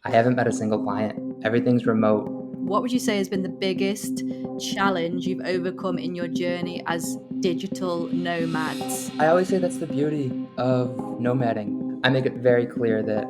I haven't met a single client. Everything's remote. What would you say has been the biggest challenge you've overcome in your journey as digital nomads? I always say that's the beauty of nomading. I make it very clear that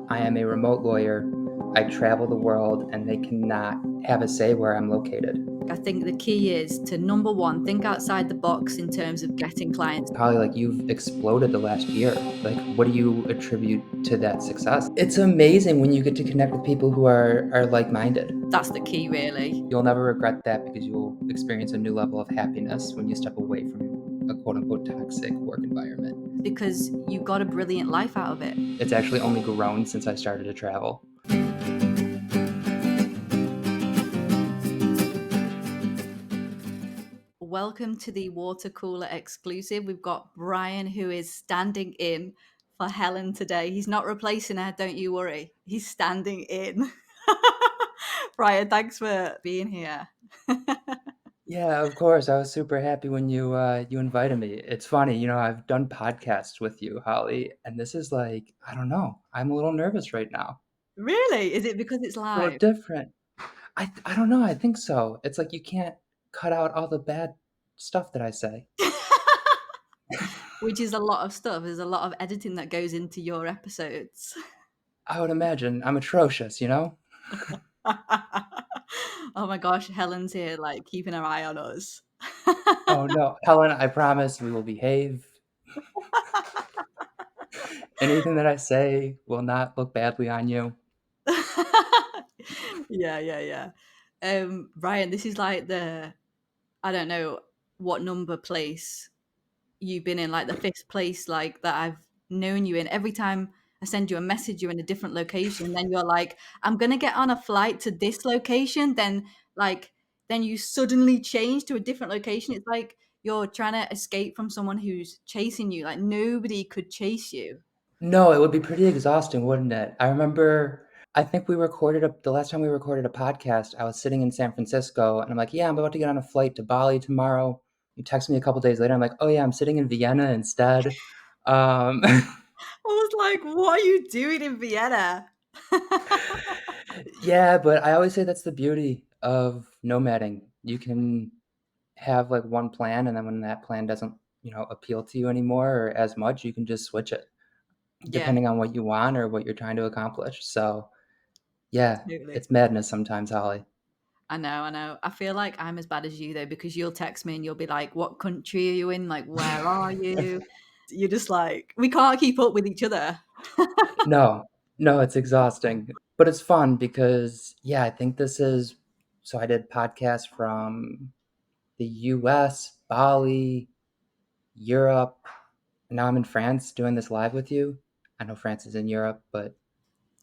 I am a remote lawyer. I travel the world and they cannot have a say where I'm located. I think the key is to, number one, think outside the box in terms of getting clients. Probably like you've exploded the last year. Like, what do you attribute to that success? It's amazing when you get to connect with people who are like-minded. That's the key, really. You'll never regret that because you'll experience a new level of happiness when you step away from a quote-unquote toxic work environment. Because you got a brilliant life out of it. It's actually only grown since I started to travel. Welcome to the water cooler exclusive. We've got Brian, who is standing in for Helen today. He's not replacing her, don't you worry. He's standing in. Brian, thanks for being here. Yeah, of course. I was super happy when you invited me. It's funny, I've done podcasts with you, Holly, and this is like, I don't know. I'm a little nervous right now. Really? Is it because it's It's a little live? different. I don't know. I think so. It's like you can't cut out all the bad stuff that I say. Which is a lot of stuff. There's a lot of editing that goes into your episodes. I would imagine. I'm atrocious. Oh my gosh, Helen's here, like keeping her eye on us. Oh no, Helen, I promise we will behave. Anything that I say will not look badly on you. Yeah. Brian, this is like I don't know what number place you've been in, like the fifth place, like that I've known you in. Every time I send you a message, you're in a different location. Then you're like, I'm gonna get on a flight to this location. Then you suddenly change to a different location. It's like you're trying to escape from someone who's chasing you. Like nobody could chase you. No, it would be pretty exhausting, wouldn't it? I think the last time we recorded a podcast, I was sitting in San Francisco and I'm like, yeah, I'm about to get on a flight to Bali tomorrow. You text me a couple days later. I'm like, oh yeah, I'm sitting in Vienna instead. Um, I was like, what are you doing in Vienna? yeah, but I always say that's the beauty of nomading. You can have like one plan, and then when that plan doesn't appeal to you anymore or as much, you can just switch it Yeah, depending on what you want or what you're trying to accomplish. So yeah, totally. it's madness sometimes, Holly. I know. I feel like I'm as bad as you though, because you'll text me and you'll be like, what country are you in? Like, where are you? You're just like, we can't keep up with each other. No, no, it's exhausting, but it's fun because yeah, I think this is so I did podcasts from the US, Bali, Europe, and now I'm in France doing this live with you. I know France is in Europe, but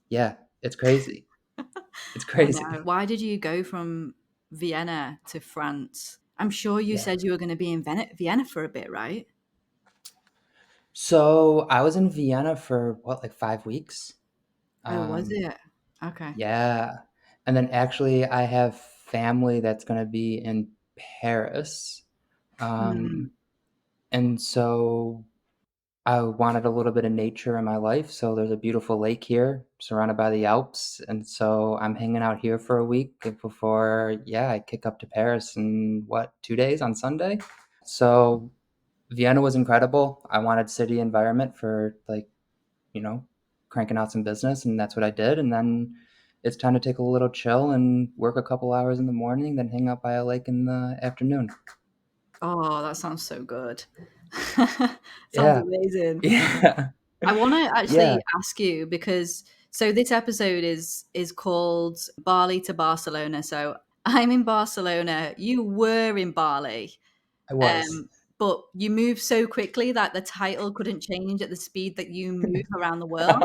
yeah, it's crazy. It's I crazy. know. Why did you go from Vienna to France? I'm sure you Yeah. said you were going to be in Vienna for a bit, right? So I was in Vienna for what, like 5 weeks? Oh, was Um, it? Okay. yeah. And then actually I have family that's gonna be in Paris. Hmm. Um, and so I wanted a little bit of nature in my life. So there's a beautiful lake here surrounded by the Alps. And so I'm hanging out here for a week before, yeah, I kick up to Paris in what, 2 days on Sunday? So Vienna was incredible. I wanted city environment for like, you know, cranking out some business, and that's what I did. And then it's time to take a little chill and work a couple hours in the morning, then hang out by a lake in the afternoon. Oh, that sounds so good. Sounds Yeah. amazing. Yeah. I want to Yeah. actually ask you because so this episode is called Bali to Barcelona. So I'm in Barcelona. You were in Bali, I was. but you moved so quickly that the title couldn't change at the speed that you move around the world.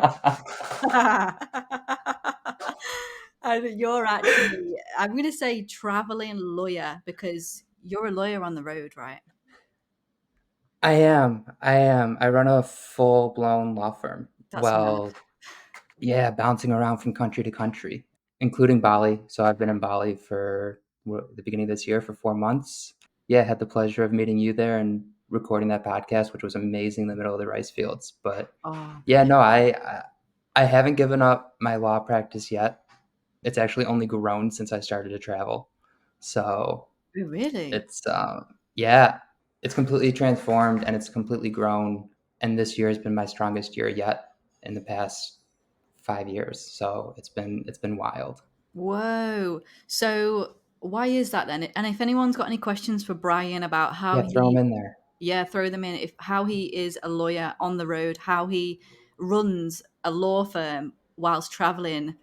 And you're actually, I'm going to say, traveling lawyer because you're a lawyer on the road, right? I am. I run a full-blown law firm. That's mad. Well, yeah, bouncing around from country to country, including Bali. So I've been in Bali for the beginning of this year for 4 months. Yeah, had the pleasure of meeting you there and recording that podcast, which was amazing in the middle of the rice fields. But Oh, yeah, no, I haven't given up my law practice yet. It's actually only grown since I started to travel. So Oh, really? it's yeah, it's completely transformed and it's completely grown. And this year has been my strongest year yet in the past 5 years. So it's been wild. Whoa. So why is that then? And if anyone's got any questions for Brian about how Yeah, throw them he, in there. yeah, throw them in. If how he is a lawyer on the road, how he runs a law firm whilst traveling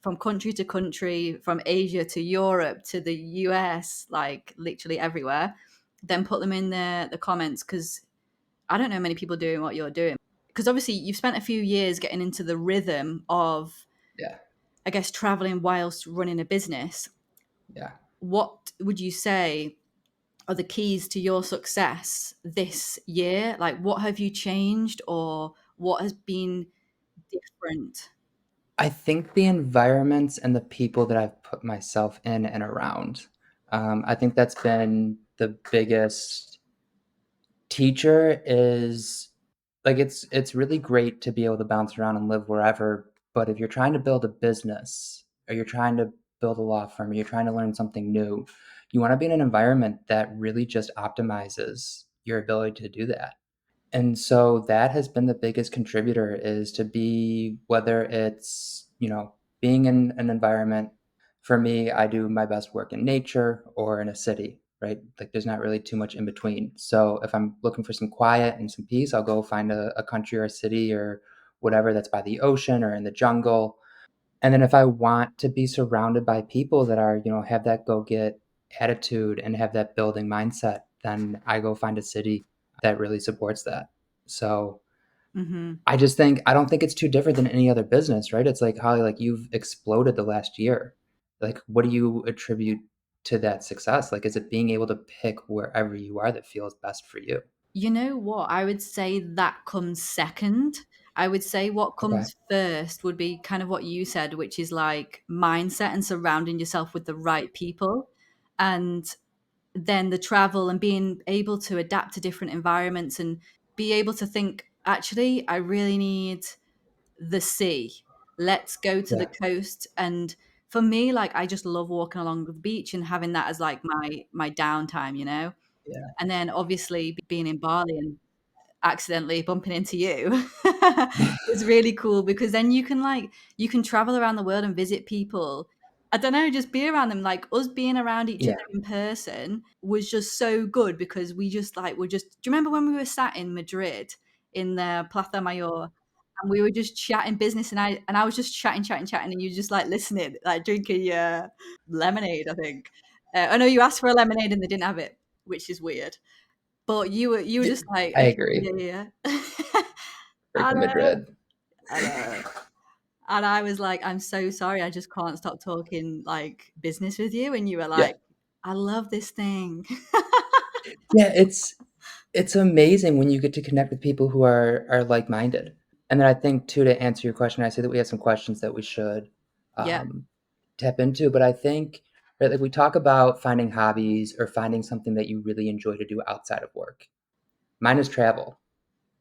from country to country, from Asia to Europe to the US, like literally everywhere, then put them in the comments because I don't know many people doing what you're doing. Because obviously you've spent a few years getting into the rhythm of, Yeah, I guess, traveling whilst running a business. yeah. What would you say are the keys to your success this year? Like, what have you changed or what has been different? I think the environments and the people that I've put myself in and around. I think that's been the biggest teacher is like it's really great to be able to bounce around and live wherever, but if you're trying to build a business or you're trying to build a law firm or you're trying to learn something new, you want to be in an environment that really just optimizes your ability to do that. And so that has been the biggest contributor is to be whether it's, being in an environment. For me, I do my best work in nature or in a city, right? Like there's not really too much in between. So if I'm looking for some quiet and some peace, I'll go find a country or a city or whatever that's by the ocean or in the jungle. And then if I want to be surrounded by people that are, have that go get attitude and have that building mindset, then I go find a city that really supports that. So Hmm. I don't think it's too different than any other business, right? It's like Holly, like you've exploded the last year. Like, what do you attribute to that success? Like, is it being able to pick wherever you are that feels best for you? You know what? I would say that comes second. I would say what Okay. comes first would be kind of what you said, which is like mindset and surrounding yourself with the right people. And then the travel and being able to adapt to different environments and be able to think, actually, I really need the sea. Let's go to the Yeah. coast. And for me, like I just love walking along the beach and having that as like my downtime, you know? Yeah. And then obviously being in Bali and accidentally bumping into you was really cool because then you can travel around the world and visit people. I don't know, just be around them. Like us being around each other Yeah. in person was just so good because we just like were just. Do you remember when we were sat in Madrid in the Plaza Mayor and we were just chatting business and I was just chatting and you just like listening, like drinking your lemonade. I think. I know you asked for a lemonade and they didn't have it, which is weird. But you were just like, I "Okay, agree. yeah, yeah." I Freaking know, Madrid. I know. And I was like, "I'm so sorry, I just can't stop talking, like, business with you," and you were Yeah. like, "I love this thing." Yeah. It's amazing when you get to connect with people who are like-minded. And then I think too, to answer your question, I see that we have some questions that we should Yeah, um, tap into. But I think right, like we talk about finding hobbies or finding something that you really enjoy to do outside of work. Mine is travel,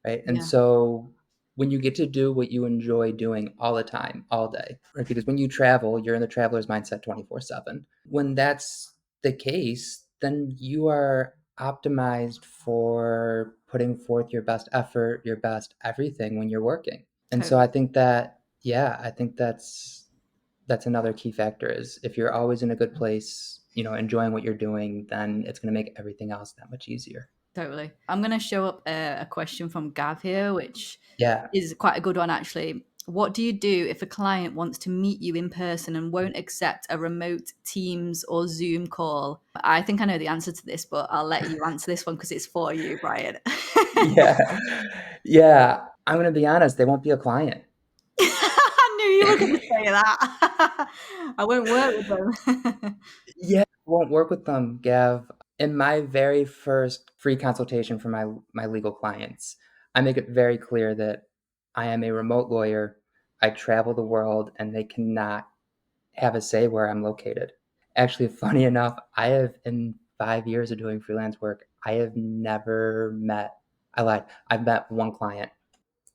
right? And yeah, so when you get to do what you enjoy doing all the time, all day, right? Because when you travel, you're in the traveler's mindset 24/7. When that's the case, then you are optimized for putting forth your best effort, your best everything when you're working. And so totally, I think that, yeah, I think that's another key factor is if you're always in a good place, enjoying what you're doing, then it's going to make everything else that much easier. totally. I'm gonna show up a question from Gav here, which Yeah. is quite a good one, actually. What do you do if a client wants to meet you in person and won't accept a remote Teams or Zoom call? I think I know the answer to this, but I'll let you answer this one because it's for you, Brian. Yeah. Yeah. I'm gonna be honest, they won't be a client. I knew you were going to say that. I won't work with them. Yeah, I won't work with them, Gav. In my very first free consultation for my legal clients, I make it very clear that I am a remote lawyer. I travel the world, and they cannot have a say where I'm located. Actually, funny enough, I have in 5 years of doing freelance work, I have never met I lied, I've met one client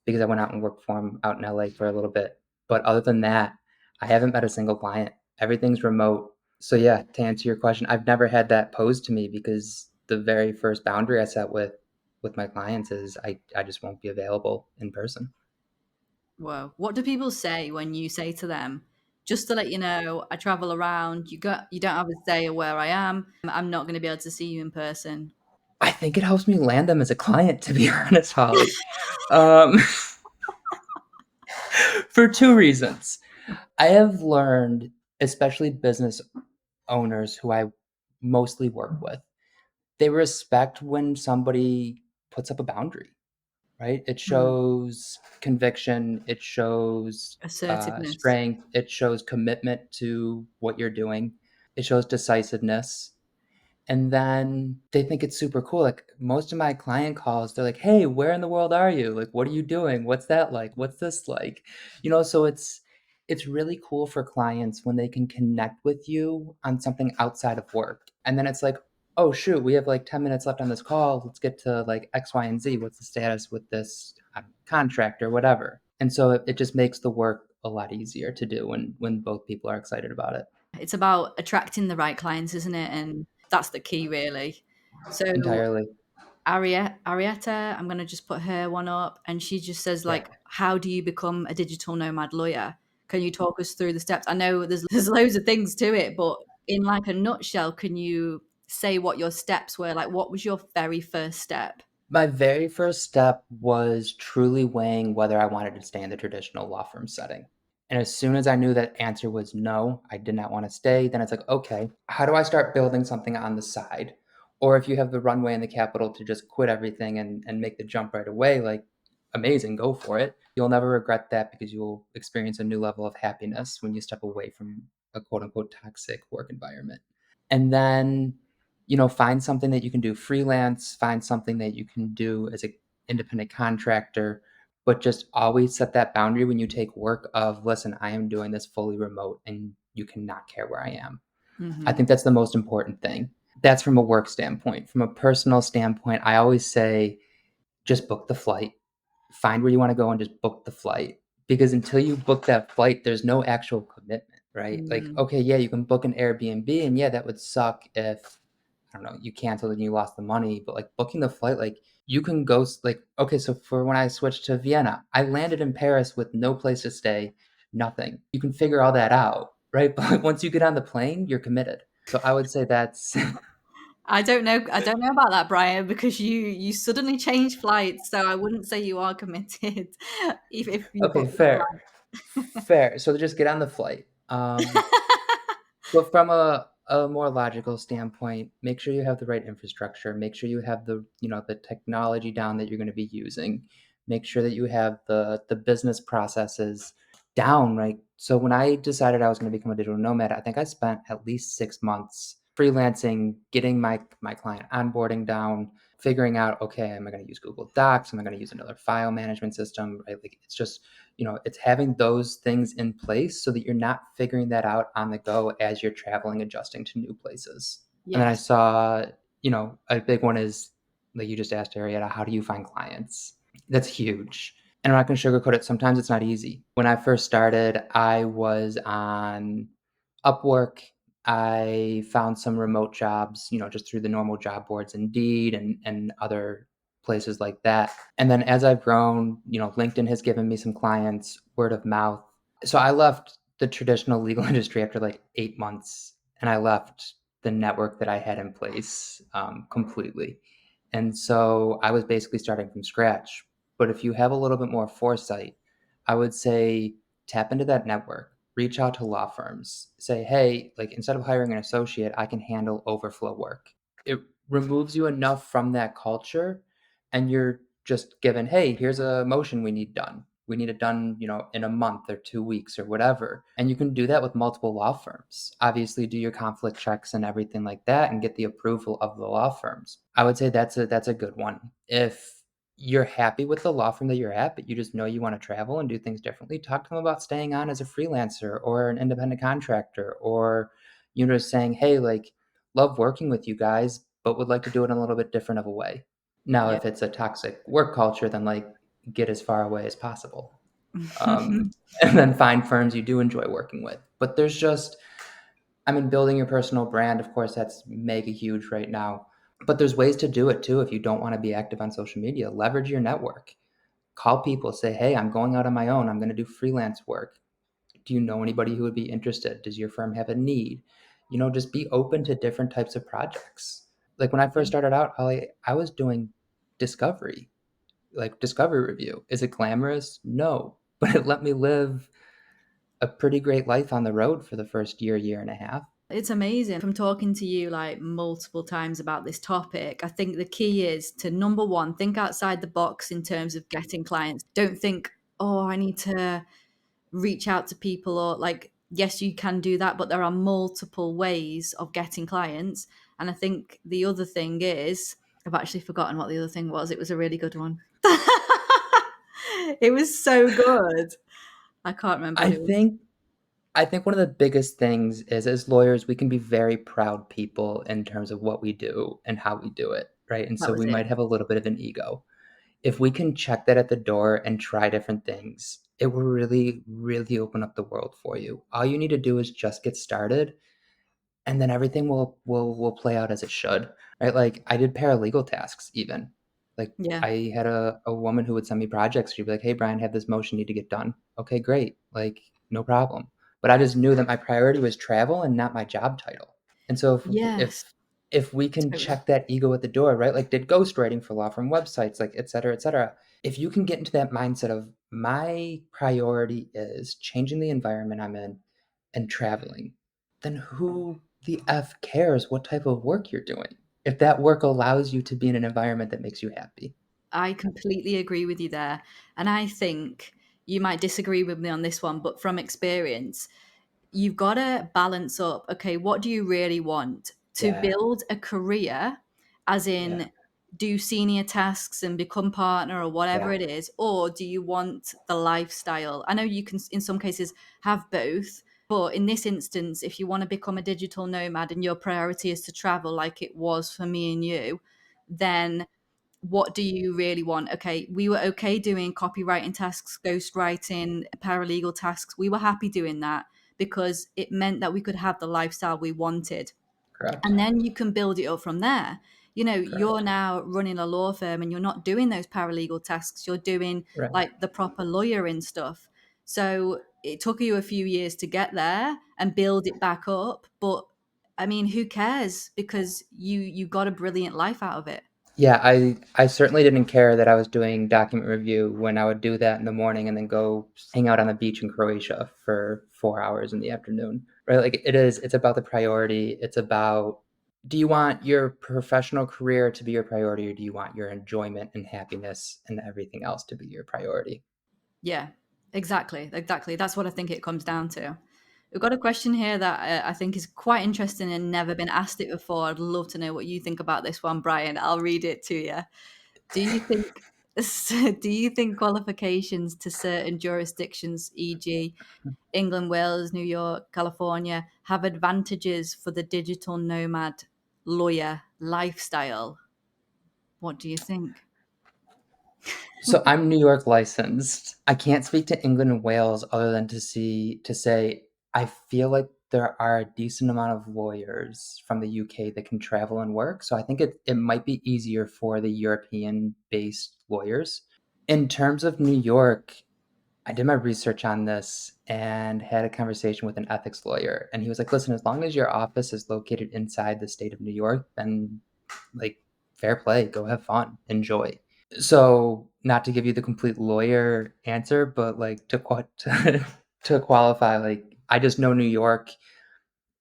because I went out and worked for him out in LA for a little bit. But other than that, I haven't met a single client. Everything's remote. So yeah, to answer your question, I've never had that posed to me because the very first boundary I set with my clients is I just won't be available in person. Whoa. What do people say when you say to them, just to let you know, I travel around, you don't have a say of where I am. I'm not going to be able to see you in person. I think it helps me land them as a client, to be honest, Holly. Um, for two reasons. I have learned, especially business owners who I mostly work with, they respect when somebody puts up a boundary, right? It Hmm. shows conviction, it shows Assertiveness. strength, it shows commitment to what you're doing, it shows decisiveness. And then they think it's super cool. Like most of my client calls, they're like, "Hey, where in the world are you? Like, what are you doing? What's that like? What's this like?" So it's really cool for clients when they can connect with you on something outside of work. And then it's like, "Oh shoot, we have like 10 minutes left on this call. Let's get to like X, Y, and Z. What's the status with this contract or whatever?" And so it just makes the work a lot easier to do when both people are excited about it. It's about attracting the right clients, isn't it? And that's the key, really. So Entirely. Arietta, I'm going to just put her one up. And she just says, Yeah. like, how do you become a digital nomad lawyer? Can you talk us through the steps? I know there's loads of things to it, but in like a nutshell, can you say what your steps were? Like, what was your very first step? My very first step was truly weighing whether I wanted to stay in the traditional law firm setting. And as soon as I knew that answer was no, I did not want to stay, then it's like, okay, how do I start building something on the side? Or if you have the runway and the capital to just quit everything and make the jump right away, like amazing, go for it. You'll never regret that because you'll experience a new level of happiness when you step away from a quote unquote toxic work environment. And then find something that you can do freelance, find something that you can do as an independent contractor, but just always set that boundary when you take work of, listen, I am doing this fully remote and you cannot care where I am. I Hmm. think that's the most important thing. That's from a work standpoint. From a personal standpoint, I always say just book the flight, find where you want to go and just book the flight. Because until you book that flight, there's no actual commitment, right? Like, Mm. okay, yeah, you can book an Airbnb, and yeah, that would suck if, I don't know, you canceled and you lost the money. But like booking the flight, like you can go, like, okay, so for when I switched to Vienna, I landed in Paris with no place to stay, nothing. You can figure all that out, right? But once you get on the plane, you're committed. So I would say that's I don't know. I don't know about that, Brian, because you suddenly changed flights, so I wouldn't say you are committed if you okay, book the fair, flight. fair. So just get on the flight. But from a more logical standpoint, make sure you have the right infrastructure. Make sure you have the technology down that you're going to be using. Make sure that you have the business processes down, right? So when I decided I was going to become a digital nomad, I think I spent at least 6 months freelancing, getting my client onboarding down, figuring out, okay, am I going to use Google Docs? Am I going to use another file management system? Right? Like it's just it's having those things in place so that you're not figuring that out on the go as you're traveling, adjusting to new places. And then I Yes. saw, a big one is like you just asked, Arietta, how do you find clients? That's huge. And I'm not going to sugarcoat it. Sometimes it's not easy. When I first started, I was on Upwork. I found some remote jobs, just through the normal job boards, Indeed, and other places like that. And then as I've grown, LinkedIn has given me some clients, word of mouth. So I left the traditional legal industry after like 8 months, and I left the network that I had in place completely. And so I was basically starting from scratch. But if you have a little bit more foresight, I would say tap into that network, reach out to law firms, say, hey, like instead of hiring an associate, I can handle overflow work. It removes you enough from that culture, and you're just given, hey, here's a motion we need done. We need it done, in a month or 2 weeks or whatever. And you can do that with multiple law firms. Obviously, do your conflict checks and everything like that and get the approval of the law firms. I would say that's a good one. If you're happy with the law firm that you're at, but you just know you want to travel and do things differently, talk to them about staying on as a freelancer or an independent contractor, or just saying, hey, like, love working with you guys, but would like to do it in a little bit different of a way. Now, Yeah. if it's a toxic work culture, then like get as far away as possible. And then find firms you do enjoy working with. But there's just, I mean, building your personal brand, of course, that's mega huge right now. But there's ways to do it too if you don't want to be active on social media. Leverage your network. Call people, say, hey, I'm going out on my own. I'm going to do freelance work. Do you know anybody who would be interested? Does your firm have a need? Just be open to different types of projects. Like when I first started out, I was doing discovery, like discovery review. Is it glamorous? No. But it let me live a pretty great life on the road for the first year, year and a half. It's amazing from talking to you like multiple times about this topic. I think the key is to number one, think outside the box in terms of getting clients. Don't think, oh, I need to reach out to people, or like, yes, you can do that, but there are multiple ways of getting clients. And I think the other thing is, I've actually forgotten what the other thing was. It was a really good one. It was so good. I can't remember I what it was. think I think one of the biggest things is as lawyers, we can be very proud people in terms of what we do and how we do it, right? And That so was we it. might have a little bit of an ego. If we can check that at the door and try different things, it will really, really open up the world for you. All you need to do is just get started, and then everything will play out as it should, right? Like I did paralegal tasks even. Like Yeah. I had a woman who would send me projects. She'd be like, "Hey Brian, I have this motion need to get done." Okay, great. Like no problem. But I just knew that my priority was travel and not my job title. And so Yes. if we can Totally. check that ego at the door, right? Like did ghostwriting for law firm websites, like et cetera, et cetera. If you can get into that mindset of my priority is changing the environment I'm in and traveling, then who the F cares what type of work you're doing? If that work allows you to be in an environment that makes you happy. I completely agree with you there. And I think you might disagree with me on this one, but from experience, you've got to balance up. Okay, what do you really want? To Yeah, build a career, as yeah, in do senior tasks and become partner or whatever yeah, it is, or do you want the lifestyle? I know you can, in some cases, have both. But in this instance, if you want to become a digital nomad and your priority is to travel, like it was for me and you, then what do you really want? Okay, we were okay doing copywriting tasks, ghostwriting, paralegal tasks. We were happy doing that because it meant that we could have the lifestyle we wanted. correct, And then you can build it up from there. You know, you're correct. now running a law firm and you're not doing those paralegal tasks, you're doing Right. like the proper lawyering stuff. So it took you a few years to get there and build it back up. But I mean, who cares? Because you got a brilliant life out of it. Yeah, I certainly didn't care that I was doing document review when I would do that in the morning and then go hang out on the beach in Croatia for 4 hours in the afternoon, right? Like it's about the priority. It's about, do you want your professional career to be your priority or do you want your enjoyment and happiness and everything else to be your priority? Yeah, exactly. Exactly. That's what I think it comes down to. We've got a question here that I think is quite interesting and never been asked it before. I'd love to know what you think about this one, Brian. I'll read it to you. Do you think do you think qualifications to certain jurisdictions, e.g., England, Wales, New York, California, have advantages for the digital nomad lawyer lifestyle? What do you think? So I'm New York licensed. I can't speak to England and Wales other than to say I feel like there are a decent amount of lawyers from the UK that can travel and work. So I think it might be easier for the European based lawyers. In terms of New York, I did my research on this and had a conversation with an ethics lawyer. And he was like, listen, as long as your office is located inside the state of New York, then like fair play, go have fun, enjoy. So, not to give you the complete lawyer answer, but, like, to qualify, like, I just know New York,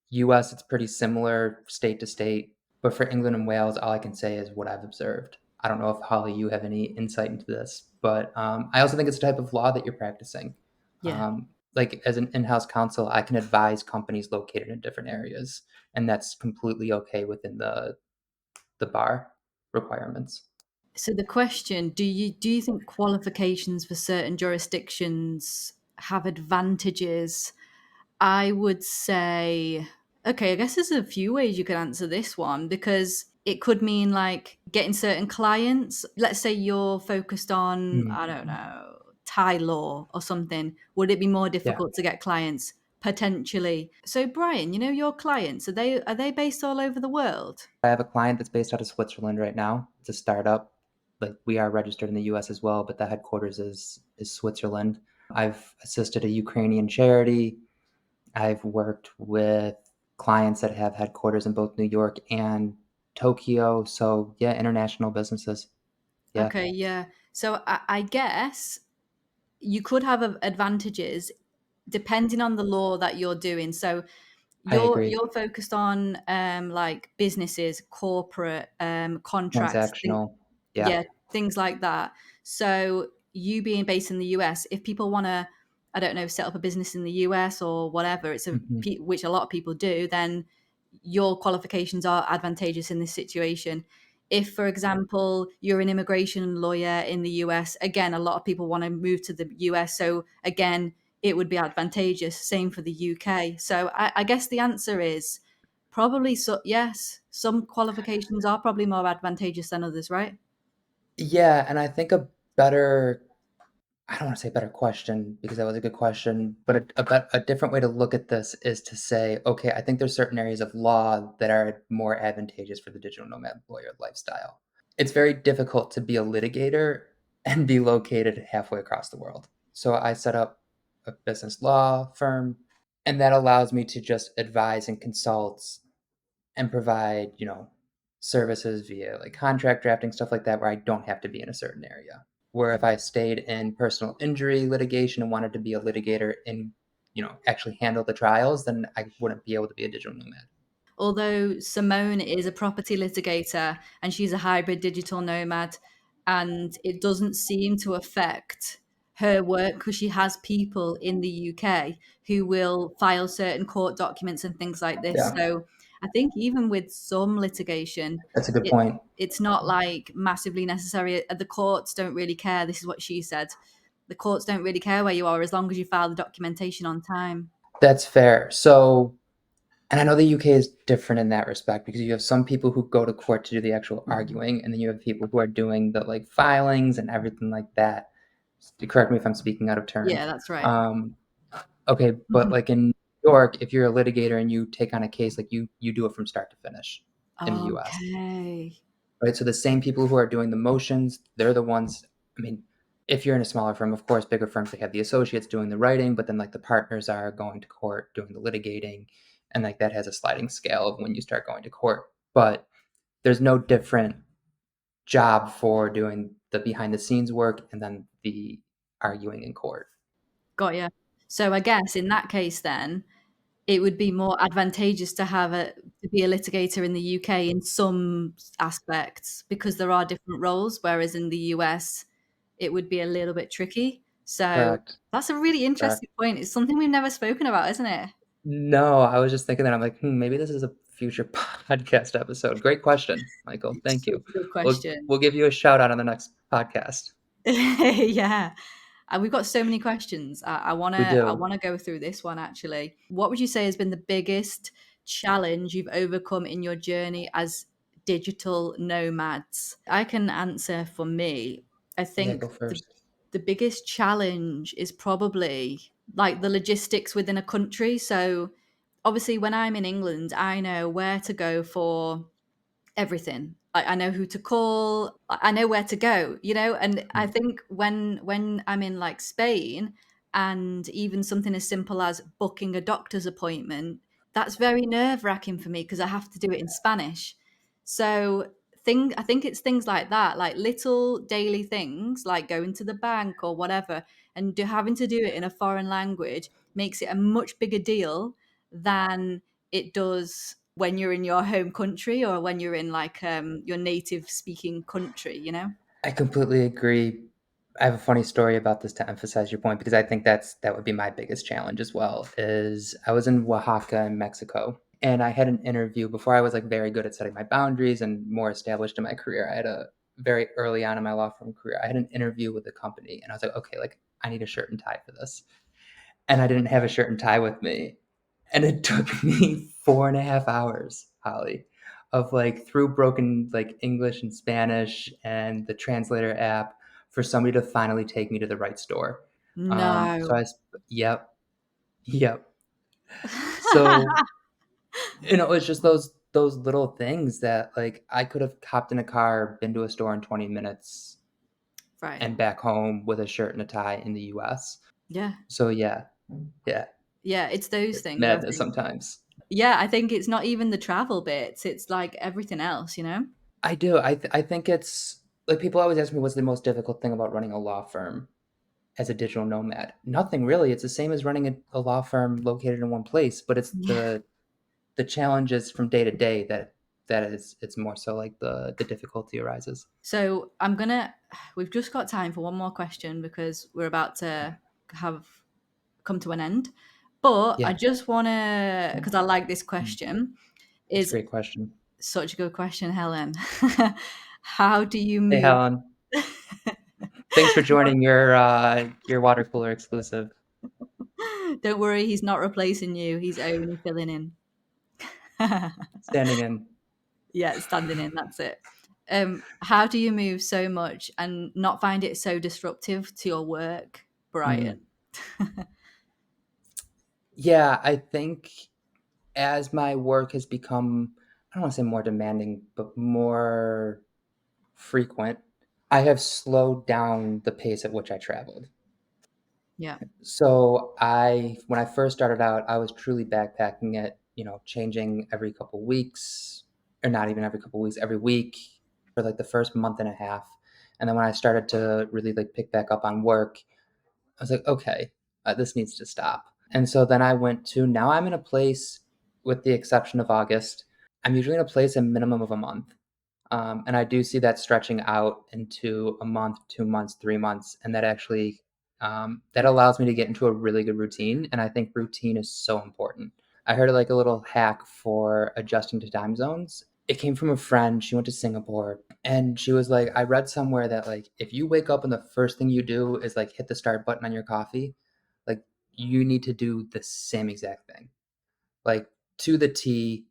US, it's pretty similar state to state, but for England and Wales, all I can say is what I've observed. I don't know if, Holly, you have any insight into this, but, I also think it's a type of law that you're practicing. Yeah. Like, as an in-house counsel, I can advise companies located in different areas, and that's completely okay within the bar requirements. So the question, do you think qualifications for certain jurisdictions have advantages? I would say Okay, I guess there's a few ways you could answer this one because it could mean like getting certain clients. Let's say you're focused on, Mhm. I don't know, Thai law or something. Would it be more Yeah. difficult to get clients? Potentially. So Brian, you know your clients, are they based all over the world? I have a client that's based out of Switzerland right now. It's a startup. Like we are registered in the US as well, but the headquarters is Switzerland. I've assisted a Ukrainian charity. I've worked with clients that have headquarters in both New York and Tokyo. So yeah, international businesses. Yeah, Okay, yeah. So I guess you could have advantages depending on the law that you're doing. So I agree. you're focused on like businesses, corporate contracts, Transactional. Yeah. yeah, things like that. So you being based in the US, if people want to, I don't know, set up a business in the US or whatever, Mhm. which a lot of people do, then your qualifications are advantageous in this situation. If, for example, you're an immigration lawyer in the US, again, a lot of people want to move to the US. So again, it would be advantageous. Same for the UK. So I guess the answer is probably so. Yes, some qualifications are probably more advantageous than others, right? Yeah, and I think a better I don't want to say better question because that was a good question, but a different way to look at this is to say, okay, I think there's certain areas of law that are more advantageous for the digital nomad lawyer lifestyle. It's very difficult to be a litigator and be located halfway across the world. So I set up a business law firm, and that allows me to just advise and consult and provide, services via like contract drafting, stuff like that, where I don't have to be in a certain area. Where if I stayed in personal injury litigation and wanted to be a litigator and, actually handle the trials, then I wouldn't be able to be a digital nomad. Although Simone is a property litigator and she's a hybrid digital nomad, and it doesn't seem to affect her work because she has people in the UK who will file certain court documents and things like this. Yeah, So I think even with some litigation, that's a good it point. it's not like massively necessary. The courts don't really care. This is what she said. The courts don't really care where you are as long as you file the documentation on time. That's fair. So, and I know the UK is different in that respect because you have some people who go to court to do the actual arguing, and then you have people who are doing the like filings and everything like that. Correct me if I'm speaking out of turn. Yeah, that's right. Um, Okay, but like in New York, if you're a litigator and you take on a case, like you do it from start to finish in the US, Okay. right? So the same people who are doing the motions, they're the ones. I mean, if you're in a smaller firm, of course, bigger firms they have the associates doing the writing, but then like the partners are going to court doing the litigating, and like that has a sliding scale of when you start going to court. But there's no different job for doing the behind the scenes work and then the arguing in court. Got you. So I guess in that case then, it would be more advantageous to be a litigator in the UK in some aspects because there are different roles, whereas in the US, it would be a little bit tricky. So Correct. that's a really Correct. interesting point. It's something we've never spoken about, isn't it? No, I was just thinking that I'm like, maybe this is a future podcast episode. Great question, Michael. Thank Such you. a good We'll question. we'll give you a shout out on the next podcast. Yeah. We've got so many questions. I We wanna I do. wanna go through this one actually. What would you say has been the biggest challenge you've overcome in your journey as digital nomads? I can answer for me. I Yeah, think go first. the biggest challenge is probably like the logistics within a country. So obviously when I'm in England, I know where to go for everything. I know who to call. I know where to go, and I Mm. think when I'm in like Spain and even something as simple as booking a doctor's appointment, that's very nerve-wracking for me because I have to do it in Spanish. So I think it's things like that, like little daily things like going to the bank or whatever, and having to do it in a foreign language makes it a much bigger deal than it does when you're in your home country or when you're in like your native speaking country. I completely agree. I have a funny story about this to emphasize your point because I think that would be my biggest challenge as well. Is I was in Oaxaca in Mexico and I had an interview before I was like very good at setting my boundaries and more established in my career. I had a very early on in my law firm career. I had an interview with the company and I was like, okay, like I need a shirt and tie for this. And I didn't have a shirt and tie with me. And it took me 4.5 hours, Holly, of like through broken like English and Spanish and the translator app for somebody to finally take me to the right store. So No. yep, yep. So it's just those little things that like I could have hopped in a car, been to a store in 20 minutes, Right. and back home with a shirt and a tie in the U.S. Yeah. So yeah, yeah, Yeah, it's those it's things I madness think. sometimes. Yeah, I think it's not even the travel bits, it's like everything else, you know? I do. I think it's like people always ask me what's the most difficult thing about running a law firm as a digital nomad. Nothing really. It's the same as running a law firm located in one place, but it's Yeah. the challenges from day to day that is it's more so like the difficulty arises. So we've just got time for one more question because we're about to have come to an end. But I Yeah, just want to, because I like this question, it's a is great question. such a good question, Helen. How do you Hey, move? Helen. Thanks for joining your water cooler exclusive. Don't worry, he's not replacing you. He's only filling in. Standing in. Yeah, standing in. That's it. How do you move so much and not find it so disruptive to your work, Mm. Brian? Yeah, I think as my work has become, I don't want to say more demanding, but more frequent, I have slowed down the pace at which I traveled. Yeah. So when I first started out, I was truly backpacking it, changing every couple weeks, or not even every couple weeks, every week for like the first month and a half. And then when I started to really like pick back up on work, I was like, okay, this needs to stop. And so then I went to now I'm in a place, with the exception of August, I'm usually in a place a minimum of a month. And I do see that stretching out into a month, 2 months, 3 months, and that actually that allows me to get into a really good routine. And I think routine is so important. I heard like a little hack for adjusting to time zones. It came from a friend. She went to Singapore, and she was like, I read somewhere that like if you wake up and the first thing you do is like hit the start button on your coffee, like you need to do the same exact thing, like to the T,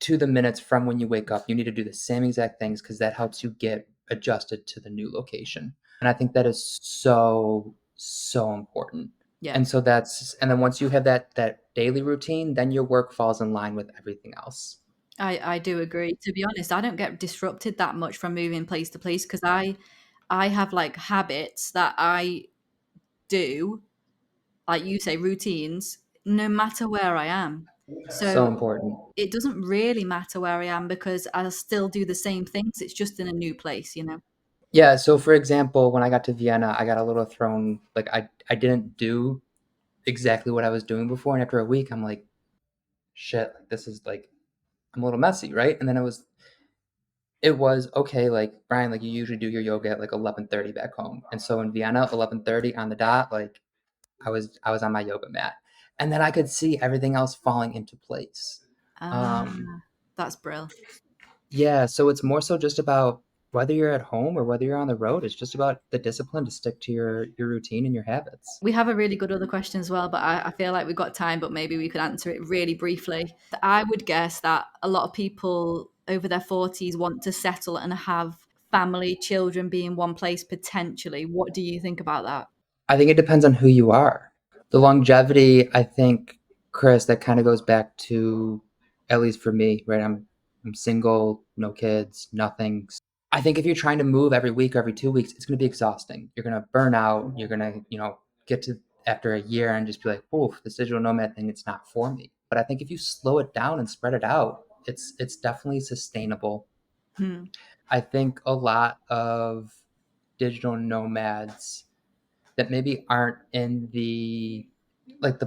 to the minutes from when you wake up. You need to do the same exact things because that helps you get adjusted to the new location. And I think that is so, so important. Yeah. And then once you have that daily routine, then your work falls in line with everything else. I do agree. To be honest, I don't get disrupted that much from moving place to place because I have like habits that I do, like you say, routines, no matter where I am. So So important. it doesn't really matter where I am because I'll still do the same things. It's just in a new place, you know? Yeah, so for example, when I got to Vienna, I got a little thrown, like I didn't do exactly what I was doing before, and after a week I'm like, shit, like this is like I'm a little messy, right? And then it was okay, like Brian, like you usually do your yoga at like 11:30 back home. And so in Vienna, 11:30 on the dot, like I was on my yoga mat. And then I could see everything else falling into place. Ah, Um that's brill. yeah, so it's more so just about whether you're at home or whether you're on the road, it's just about the discipline to stick to your routine and your habits. We have a really good other question as well, but I feel like we've got time, but maybe we could answer it really briefly. I would guess that a lot of people over their 40s want to settle and have family, children be in one place potentially. What do you think about that? I think it depends on who you are. The longevity, I think, Chris, that kind of goes back to, at least for me, right? I'm single, no kids, nothing. I think if you're trying to move every week or every 2 weeks, it's going to be exhausting. You're going to burn out. You're going to, get to after a year and just be like, "Oof, this digital nomad thing, it's not for me." But I think if you slow it down and spread it out, it's definitely sustainable. Hmm. I think a lot of digital nomads that maybe aren't in the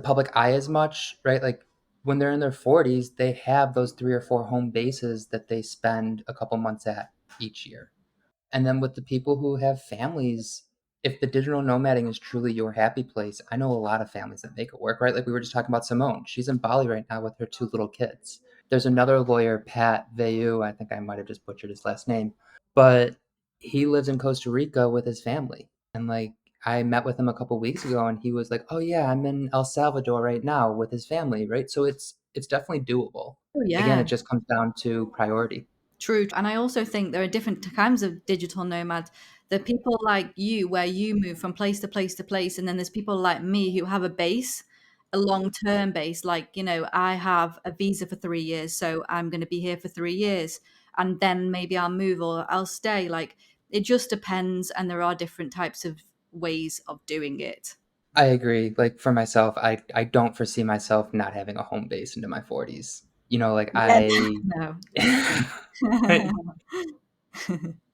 public eye as much, right? Like when they're in their 40s, they have those 3 or 4 home bases that they spend a couple months at each year. And then with the people who have families, if the digital nomading is truly your happy place, I know a lot of families that make it work, right? Like we were just talking about Simone. She's in Bali right now with her 2 little kids. There's another lawyer, Pat Vayu. I think I might have just butchered his last name, but he lives in Costa Rica with his family. And like I met with him a couple weeks ago, and he was like, "Oh yeah, I'm in El Salvador right now with his family," right? So it's definitely doable. Oh, Again, yeah. it just comes down to priority. True. And I also think there are different kinds of digital nomads. There are people like you, where you move from place to place to place. And then there's people like me who have a base, a long term base. Like, I have a visa for 3 years. So I'm going to be here for 3 years. And then maybe I'll move or I'll stay. Like, it just depends. And there are different types of ways of doing it. I agree. Like for myself, I don't foresee myself not having a home base into my 40s. Like Yeah. No.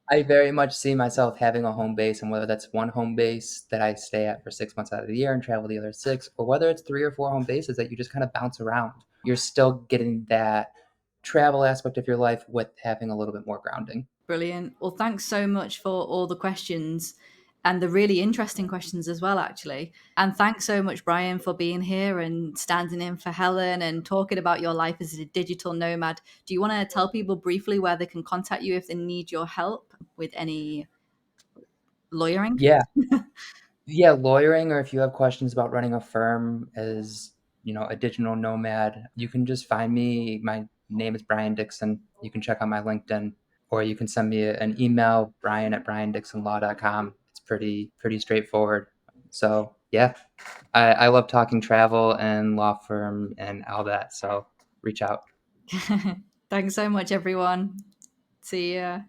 I very much see myself having a home base, and whether that's one home base that I stay at for 6 months out of the year and travel the other six, or whether it's three or four home bases that you just kind of bounce around, you're still getting that travel aspect of your life with having a little bit more grounding. Brilliant. Well, thanks so much for all the questions and the really interesting questions as well, actually. And thanks so much, Brian, for being here and standing in for Helen and talking about your life as a digital nomad. Do you want to tell people briefly where they can contact you if they need your help with any lawyering? Yeah. Yeah, lawyering, or if you have questions about running a firm as, a digital nomad, you can just find me. My name is Brian Dixon. You can check out my LinkedIn, or you can send me an email, brian@briandixonlaw.com. It's pretty straightforward. So yeah, I love talking travel and law firm and all that. So reach out. Thanks so much, everyone. See ya.